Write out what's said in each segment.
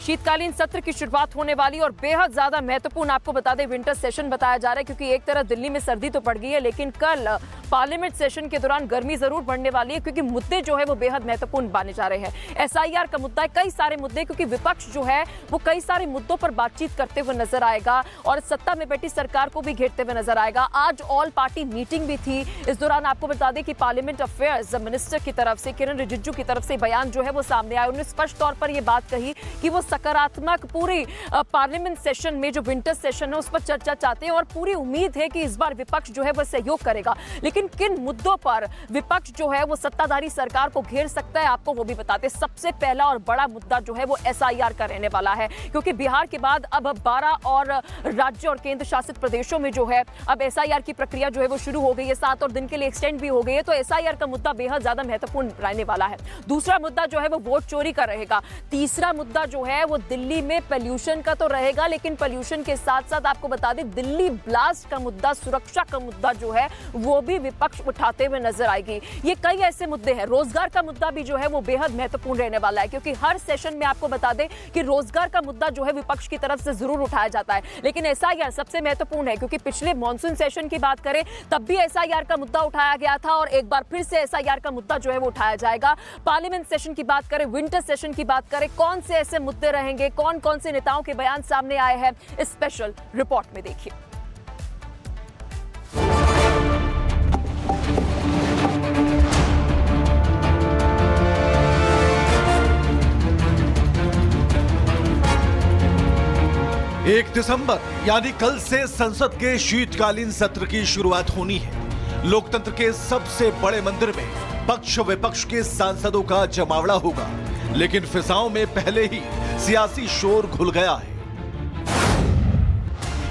शीतकालीन सत्र की शुरुआत होने वाली और बेहद ज्यादा महत्वपूर्ण, आपको बता दें विंटर सेशन बताया जा रहा है, क्योंकि एक तरफ दिल्ली में सर्दी तो पड़ गई है, लेकिन कल पार्लियामेंट सेशन के दौरान गर्मी जरूर बढ़ने वाली है, क्योंकि मुद्दे जो है वो बेहद महत्वपूर्ण माने जा रहे हैं। एसआईआर का मुद्दा है, कई सारे मुद्दे, क्योंकि विपक्ष जो है वो कई सारे मुद्दों पर बातचीत करते हुए नजर आएगा और सत्ता में बैठी सरकार को भी घेरते हुए नजर आएगा। आज ऑल पार्टी मीटिंग भी थी। इस दौरान आपको बता दें कि पार्लियामेंट अफेयर्स मिनिस्टर की तरफ से, किरण रिजिजू की तरफ से बयान जो है वो सामने आया। उन्होंने स्पष्ट तौर पर यह बात कही कि वो सकारात्मक पूरी पार्लियामेंट सेशन में जो विंटर सेशन है उस पर चर्चा चाहते हैं और पूरी उम्मीद है कि इस बार विपक्ष जो है वो सहयोग करेगा। लेकिन किन मुद्दों पर विपक्ष जो है वो सत्ताधारी सरकार को घेर सकता है, आपको वो भी बताते। सबसे पहला और बड़ा मुद्दा जो है वो एसआईआर का रहने वाला है, क्योंकि बिहार के बाद अब 12 और राज्य और केंद्र शासित प्रदेशों में जो है अब एसआईआर की प्रक्रिया जो है वो शुरू हो गई है, 7 और दिन के लिए एक्सटेंड भी हो गई है। तो एसआईआर का मुद्दा बेहद ज्यादा महत्वपूर्ण रहने वाला है। दूसरा मुद्दा जो है वो वोट चोरी का रहेगा। तीसरा मुद्दा जो है वो दिल्ली में पॉल्यूशन का तो रहेगा, लेकिन पॉल्यूशन के साथ साथ आपको बता दें दिल्ली ब्लास्ट का मुद्दा, सुरक्षा का मुद्दा जो है वो भी विपक्ष उठाते हुए नजर आएगी। ये कई ऐसे मुद्दे हैं। रोजगार का मुद्दा भी जो है वो बेहद महत्वपूर्ण रहने वाला है, क्योंकि हर सेशन में आपको बता दें कि रोजगार का मुद्दा जो है विपक्ष की तरफ से जरूर उठाया जाता है, लेकिन एसआईआर सबसे महत्वपूर्ण है, क्योंकि पिछले मॉनसून सेशन की बात करें तब भी एसआईआर का मुद्दा उठाया गया था और एक बार फिर से एसआईआर का मुद्दा जो है वो उठाया जाएगा। पार्लियामेंट सेशन की बात करें, विंटर सेशन की बात करें, कौन से ऐसे मुद्दे रहेंगे, कौन कौन से नेताओं के बयान सामने आए हैं, इस स्पेशल रिपोर्ट में देखिए। एक दिसंबर यानी कल से संसद के शीतकालीन सत्र की शुरुआत होनी है। लोकतंत्र के सबसे बड़े मंदिर में पक्ष विपक्ष के सांसदों का जमावड़ा होगा, लेकिन फिजाओं में पहले ही सियासी शोर घुल गया है।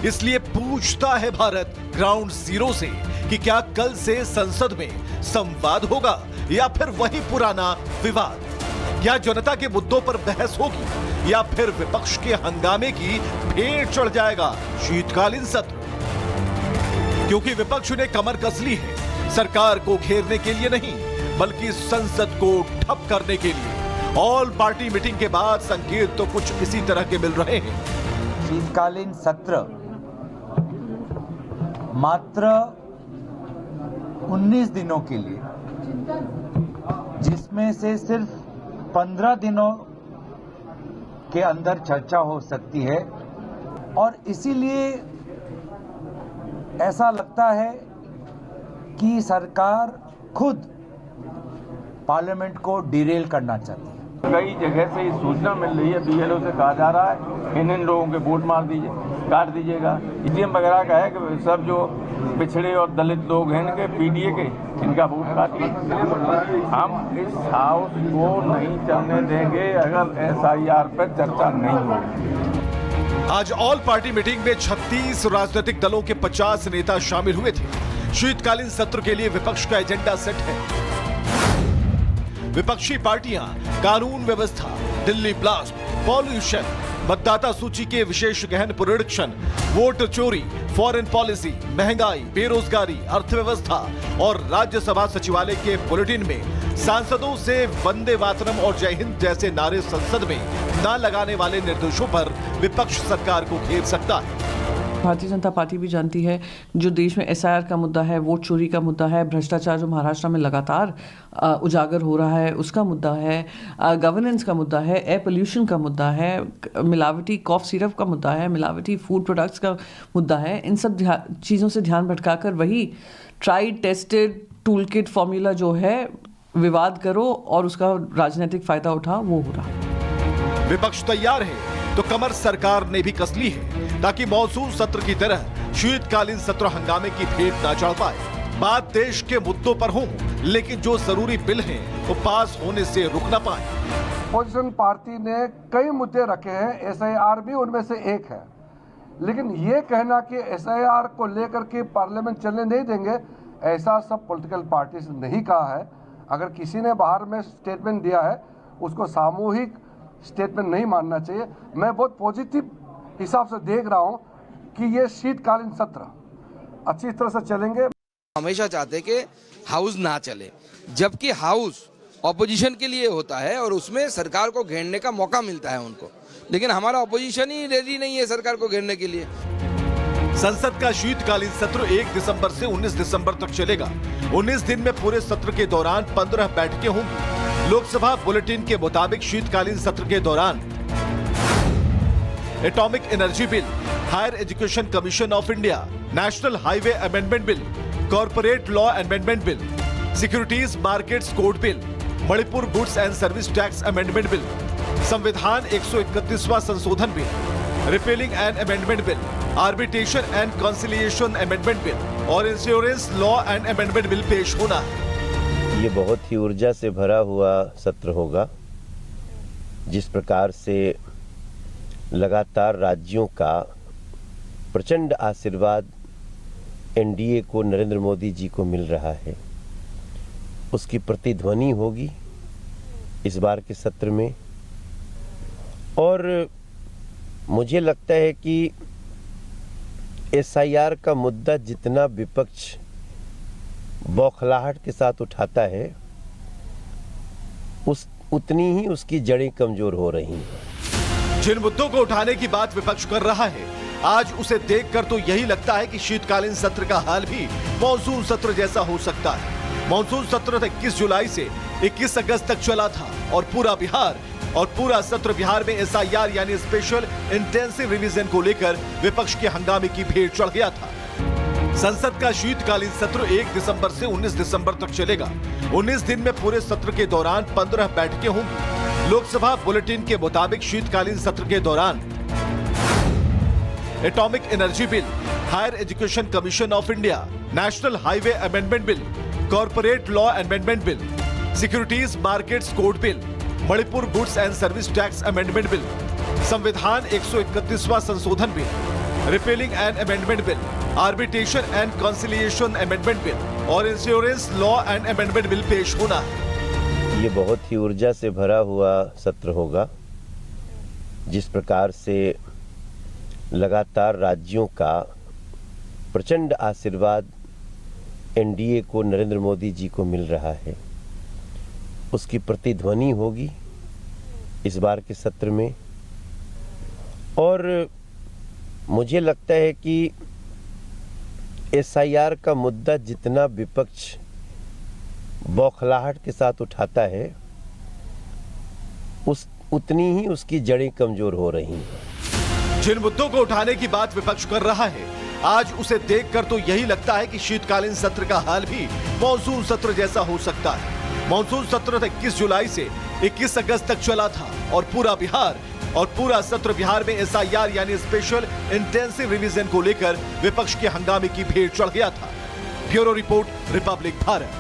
इसलिए पूछता है भारत ग्राउंड जीरो से कि क्या कल से संसद में संवाद होगा या फिर वही पुराना विवाद, या जनता के मुद्दों पर बहस होगी या फिर विपक्ष के हंगामे की भेंट चढ़ जाएगा शीतकालीन सत्र। क्योंकि विपक्ष ने कमर कस ली है सरकार को घेरने के लिए नहीं, बल्कि संसद को ठप करने के लिए। ऑल पार्टी मीटिंग के बाद संकेत तो कुछ इसी तरह के मिल रहे हैं। शीतकालीन सत्र मात्र 19 दिनों के लिए, जिसमें से सिर्फ 15 दिनों के अंदर चर्चा हो सकती है, और इसीलिए ऐसा लगता है कि सरकार खुद पार्लियामेंट को डिरेल करना चाहती है। कई जगह से सूचना मिल रही है, बीएलओ से कहा जा रहा है इन लोगों के वोट मार दीजिए, काट दीजिएगा। ईवीएम वगैरह का है कि सब जो पिछड़े और दलित लोग हैं इनके पीडीए के, इनका वोट काटिए। हम इस हाउस को नहीं चलने देंगे अगर एसआईआर पर चर्चा नहीं होगी। आज ऑल पार्टी मीटिंग में 36 राजनीतिक दलों के 50 नेता शामिल हुए थे। शीतकालीन सत्र के लिए विपक्ष का एजेंडा सेट है। विपक्षी पार्टियां कानून व्यवस्था, दिल्ली ब्लास्ट, पॉल्यूशन, मतदाता सूची के विशेष गहन पुनरीक्षण, वोट चोरी, फॉरेन पॉलिसी, महंगाई, बेरोजगारी, अर्थव्यवस्था और राज्यसभा सचिवालय के बुलेटिन में सांसदों से वंदे मातरम और जय हिंद जैसे नारे संसद में न लगाने वाले निर्देशों पर विपक्ष सरकार को घेर सकता है। भारतीय जनता पार्टी भी जानती है जो देश में एसआईआर का मुद्दा है, वोट चोरी का मुद्दा है, भ्रष्टाचार जो महाराष्ट्र में लगातार उजागर हो रहा है उसका मुद्दा है, गवर्नेंस का मुद्दा है, एयर पोल्यूशन का मुद्दा है, मिलावटी कॉफ सिरप का मुद्दा है, मिलावटी फूड प्रोडक्ट्स का मुद्दा है। इन सब चीज़ों से ध्यान भटकाकर वही tried tested tool kit formula जो है विवाद करो और उसका राजनीतिक फायदा उठाओ, वो हो रहा। विपक्ष तैयार है तो कमर सरकार ने भी कस ली है, ताकि मॉनसून सत्र की तरह शीतकालीन सत्र हंगामे की भेंट ना चढ़ पाए। बात देश के मुद्दों पर हो, लेकिन जो जरूरी बिल हैं वो पास होने से रुक ना पाए। अपोजिशन पार्टी ने कई मुद्दे रखे हैं, एसआईआर भी उनमें से एक है, लेकिन ये कहना कि एसआईआर को लेकर के पार्लियामेंट चलने नहीं देंगे, ऐसा सब पॉलिटिकल पार्टी ने नहीं कहा है। अगर किसी ने बाहर में स्टेटमेंट दिया है उसको सामूहिक स्टेटमेंट नहीं मानना चाहिए। मैं बहुत पॉजिटिव हिसाब से देख रहा हूं कि ये शीतकालीन सत्र अच्छी तरह से चलेंगे। हमेशा चाहते कि हाउस ना चले, जबकि हाउस ऑपोजिशन के लिए होता है और उसमें सरकार को घेरने का मौका मिलता है उनको। लेकिन हमारा ऑपोजिशन ही रेडी नहीं है सरकार को घेरने के लिए। संसद का शीतकालीन सत्र 1 दिसंबर से 19 दिसंबर तक चलेगा। 19 दिन में पूरे सत्र के दौरान 15 बैठकें होंगी। लोकसभा बुलेटिन के मुताबिक शीतकालीन सत्र के दौरान atomic energy bill, higher education commission of India, national highway amendment bill, corporate law amendment bill, securities markets code bill, Manipur goods and service tax amendment bill, संविधान 131वां संशोधन bill, repealing and amendment bill, arbitration and conciliation amendment bill और insurance law and amendment bill पेश होना है। ये बहुत ही ऊर्जा से भरा हुआ सत्र होगा। जिस प्रकार से लगातार राज्यों का प्रचंड आशीर्वाद एनडीए को, नरेंद्र मोदी जी को मिल रहा है, उसकी प्रतिध्वनि होगी इस बार के सत्र में। और मुझे लगता है कि एसआईआर का मुद्दा जितना विपक्ष बौखलाहट के साथ उठाता है, उतनी ही उसकी जड़ें कमजोर हो रही हैं। जिन मुद्दों को उठाने की बात विपक्ष कर रहा है, आज उसे देखकर तो यही लगता है कि शीतकालीन सत्र का हाल भी मॉनसून सत्र जैसा हो सकता है। मॉनसून सत्र 21 जुलाई से 21 अगस्त तक चला था और पूरा सत्र बिहार में एसआईआर यानी स्पेशल इंटेंसिव रिवीजन को लेकर विपक्ष के हंगामे की भेंट चढ़ गया था। संसद का शीतकालीन सत्र 1 दिसंबर से 19 दिसंबर तक चलेगा। 19 दिन में पूरे सत्र के दौरान 15 बैठकें होंगी। लोकसभा बुलेटिन के मुताबिक शीतकालीन सत्र के दौरान atomic energy bill, higher education commission of India, national highway amendment bill, corporate law amendment bill, securities markets code bill, Manipur goods and service tax amendment bill, संविधान 131वां संशोधन bill, repealing and amendment bill, arbitration and conciliation amendment bill और insurance law and amendment bill पेश होना है। ये बहुत ही ऊर्जा से भरा हुआ सत्र होगा। जिस प्रकार से लगातार राज्यों का प्रचंड आशीर्वाद एनडीए को, नरेंद्र मोदी जी को मिल रहा है, उसकी प्रतिध्वनि होगी इस बार के सत्र में। और मुझे लगता है कि एसआईआर का मुद्दा जितना विपक्ष बौखलाहट के साथ उठाता है, उतनी ही उसकी जड़ें कमजोर हो रही हैं। जिन मुद्दों को उठाने की बात विपक्ष कर रहा है, आज उसे देखकर तो यही लगता है कि शीतकालीन सत्र का हाल भी मॉनसून सत्र जैसा हो सकता है। मॉनसून सत्र 21 जुलाई से 21 अगस्त तक चला था और पूरा सत्र बिहार में एसआईआर यानी स्पेशल इंटेंसिव रिवीजन को लेकर विपक्ष के हंगामे की भेंट चढ़ गया था। Bureau report, Republic Bharat.